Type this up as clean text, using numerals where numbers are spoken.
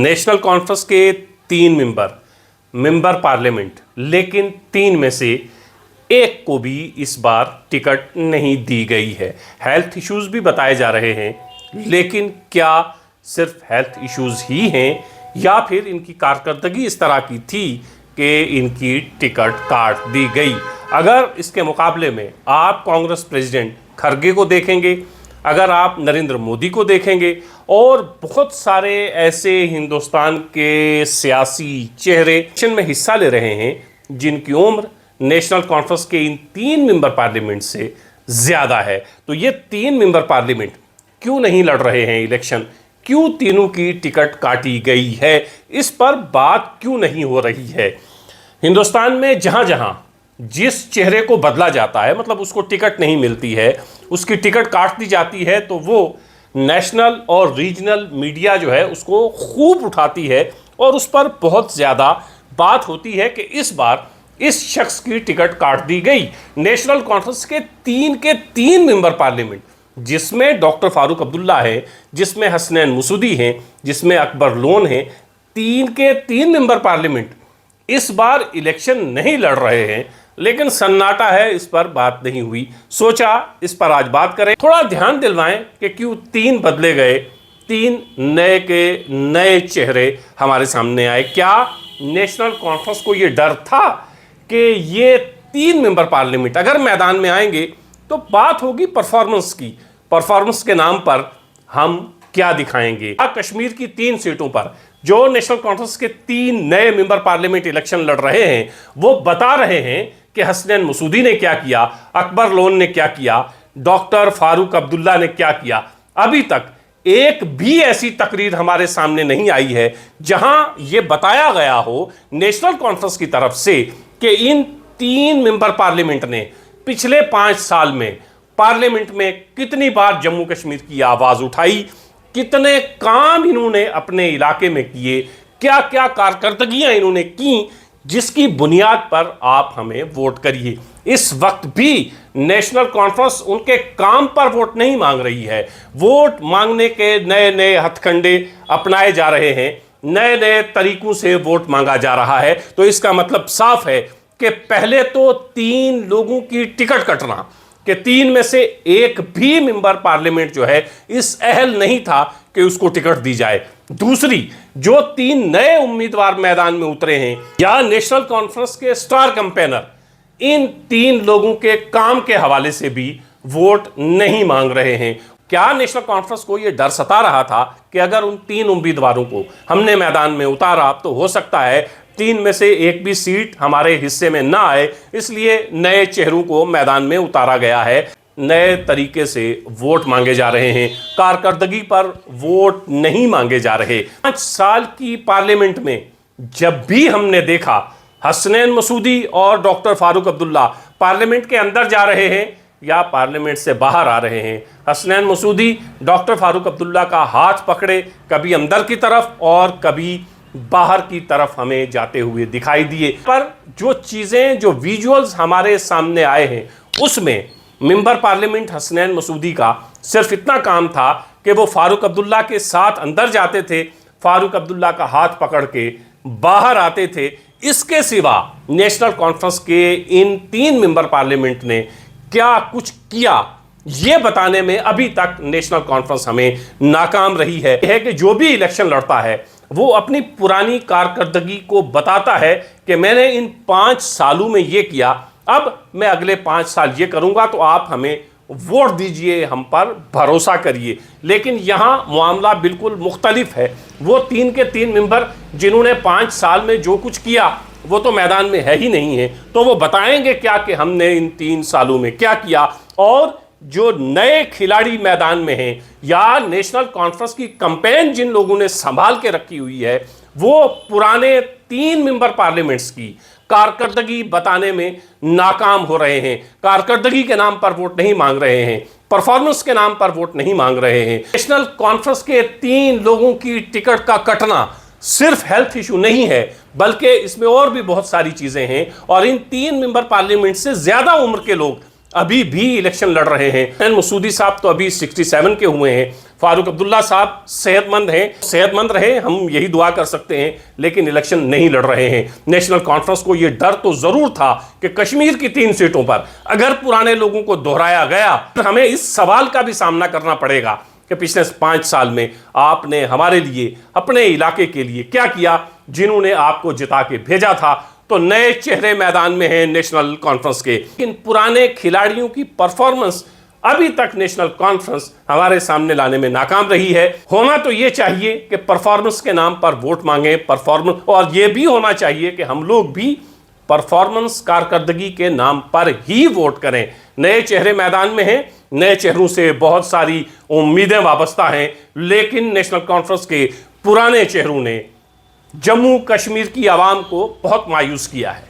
National conference के 3 member parliament, लेकिन 3 में से एक को भी इस बार टिकट नहीं दी गई है। हेल्थ इश्यूज भी बताए जा रहे हैं, लेकिन क्या सिर्फ हेल्थ इश्यूज ही हैं या फिर इनकी कारकर्दगी इस तरह की थी कि इनकी टिकट काट दी गई। अगर इसके मुकाबले में आप कांग्रेस प्रेसिडेंट खरगे को देखेंगे, अगर आप नरेंद्र मोदी को देखेंगे और बहुत सारे ऐसे हिंदुस्तान के सियासी चेहरे इलेक्शन में हिस्सा ले रहे हैं जिनकी उम्र नेशनल कॉन्फ्रेंस के इन 3 मेंबर पार्लियामेंट से ज़्यादा है, तो ये 3 मेंबर पार्लियामेंट क्यों नहीं लड़ रहे हैं इलेक्शन, क्यों तीनों की टिकट काटी गई है, इस पर बात क्यों नहीं हो रही है। हिंदुस्तान में जहाँ जहाँ जिस चेहरे को बदला जाता है, मतलब उसको टिकट नहीं मिलती है, उसकी टिकट काट दी जाती है, तो वो नेशनल और रीजनल मीडिया जो है उसको खूब उठाती है और उस पर बहुत ज़्यादा बात होती है कि इस बार इस शख्स की टिकट काट दी गई। नेशनल कॉन्फ्रेंस के 3 मेंबर पार्लियामेंट, जिसमें डॉक्टर फारूक अब्दुल्ला है, जिसमें हसनैन मसूदी हैं, जिसमें अकबर लोन हैं, 3 मेंबर पार्लियामेंट इस बार इलेक्शन नहीं लड़ रहे हैं, लेकिन सन्नाटा है, इस पर बात नहीं हुई। सोचा इस पर आज बात करें, थोड़ा ध्यान दिलवाएं कि क्यों 3 बदले गए, 3 नए के नए चेहरे हमारे सामने आए। क्या नेशनल कॉन्फ्रेंस को ये डर था कि ये 3 मेंबर पार्लियामेंट अगर मैदान में आएंगे तो बात होगी परफॉर्मेंस की, परफॉर्मेंस के नाम पर हम क्या दिखाएंगे। कश्मीर की 3 सीटों पर जो नेशनल कॉन्फ्रेंस के 3 नए मेंबर पार्लियामेंट इलेक्शन लड़ रहे हैं, वो बता रहे हैं कि हसनैन मसूदी ने क्या किया, अकबर लोन ने क्या किया, डॉक्टर फारूक अब्दुल्ला ने क्या किया। अभी तक एक भी ऐसी तकरीर हमारे सामने नहीं आई है जहां यह बताया गया हो नेशनल कॉन्फ्रेंस की तरफ से कि इन 3 मेंबर पार्लियामेंट ने पिछले 5 साल में पार्लियामेंट में कितनी बार जम्मू कश्मीर की आवाज उठाई, कितने काम इन्होंने अपने इलाके में किए, क्या क्या कारकर्दगियां इन्होंने की, जिसकी बुनियाद पर आप हमें वोट करिए। इस वक्त भी नेशनल कॉन्फ्रेंस उनके काम पर वोट नहीं मांग रही है, वोट मांगने के नए नए हथकंडे अपनाए जा रहे हैं, नए नए तरीकों से वोट मांगा जा रहा है। तो इसका मतलब साफ है कि पहले तो 3 लोगों की टिकट कटना, कि 3 में से एक भी मेंबर पार्लियामेंट जो है इस अहल नहीं था कि उसको टिकट दी जाए। दूसरी, जो 3 नए उम्मीदवार मैदान में उतरे हैं या नेशनल कॉन्फ्रेंस के स्टार कैंपेनर, इन 3 लोगों के काम के हवाले से भी वोट नहीं मांग रहे हैं। क्या नेशनल कॉन्फ्रेंस को यह डर सता रहा था कि अगर उन 3 उम्मीदवारों को हमने मैदान में उतारा तो हो सकता है 3 में से एक भी सीट हमारे हिस्से में ना आए, इसलिए नए चेहरों को मैदान में उतारा गया है, नए तरीके से वोट मांगे जा रहे हैं, कारकर्दगी पर वोट नहीं मांगे जा रहे। 5 साल की पार्लियामेंट में जब भी हमने देखा हसनैन मसूदी और डॉक्टर फारूक अब्दुल्ला पार्लियामेंट के अंदर जा रहे हैं या पार्लियामेंट से बाहर आ रहे हैं, हसनैन मसूदी डॉक्टर फारूक अब्दुल्ला का हाथ पकड़े कभी अंदर की तरफ और कभी बाहर की तरफ हमें जाते हुए दिखाई दिए। पर जो चीज़ें, जो विजुअल्स हमारे सामने आए हैं, उसमें मेंबर पार्लियामेंट हसनैन मसूदी का सिर्फ इतना काम था कि वो फारूक अब्दुल्ला के साथ अंदर जाते थे, फारूक अब्दुल्ला का हाथ पकड़ के बाहर आते थे। इसके सिवा नेशनल कॉन्फ्रेंस के इन 3 मेंबर पार्लियामेंट ने क्या कुछ किया, ये बताने में अभी तक नेशनल कॉन्फ्रेंस हमें नाकाम रही है कि जो भी इलेक्शन लड़ता है वो अपनी पुरानी कारकर्दगी को बताता है कि मैंने इन 5 सालों में ये किया, अब मैं अगले 5 साल ये करूंगा, तो आप हमें वोट दीजिए, हम पर भरोसा करिए। लेकिन यहाँ मामला बिल्कुल मुख्तलिफ है। वो 3 के 3 मेंबर जिन्होंने 5 साल में जो कुछ किया वो तो मैदान में है ही नहीं है, तो वो बताएंगे क्या कि हमने इन 3 सालों में क्या किया। और जो नए खिलाड़ी मैदान में हैं या नेशनल कॉन्फ्रेंस की कैंपेन जिन लोगों ने संभाल के रखी हुई है, वो पुराने 3 मेंबर पार्लियामेंट्स की कारकर्दगी बताने में नाकाम हो रहे हैं। कारकर्दगी के नाम पर वोट नहीं मांग रहे हैं, परफॉर्मेंस के नाम पर वोट नहीं मांग रहे हैं। नेशनल कॉन्फ्रेंस के 3 लोगों की टिकट का कटना सिर्फ हेल्थ इशू नहीं है, बल्कि इसमें और भी बहुत सारी चीजें हैं। और इन 3 मेंबर पार्लियामेंट से ज्यादा उम्र के लोग अभी भी इलेक्शन लड़ रहे हैं। एन मसूदी साहब तो अभी 67 के हुए हैं। फारूक अब्दुल्ला साहब सेहतमंद हैं, सेहतमंद रहे, हम यही दुआ कर सकते हैं, लेकिन इलेक्शन नहीं लड़ रहे हैं। नेशनल कॉन्फ्रेंस को यह डर तो जरूर था कि कश्मीर की 3 सीटों पर अगर पुराने लोगों को दोहराया गया तो हमें इस सवाल का भी सामना करना पड़ेगा कि पिछले 5 साल में आपने हमारे लिए, अपने इलाके के लिए क्या किया। जिन्होंने आपको जिता के भेजा था तो नए चेहरे मैदान में हैं नेशनल कॉन्फ्रेंस के, लेकिन पुराने खिलाड़ियों की परफॉर्मेंस अभी तक नेशनल कॉन्फ्रेंस हमारे सामने लाने में नाकाम रही है। होना तो यह चाहिए कि परफॉर्मेंस के नाम पर वोट मांगे, परफॉर्मेंस, और यह भी होना चाहिए कि हम लोग भी परफॉर्मेंस, कारकर्दगी के नाम पर ही वोट करें। नए चेहरे मैदान में हैं, नए चेहरों से बहुत सारी उम्मीदें वाबस्ता हैं, लेकिन नेशनल कॉन्फ्रेंस के पुराने चेहरों ने जम्मू कश्मीर की आवाम को बहुत मायूस किया है।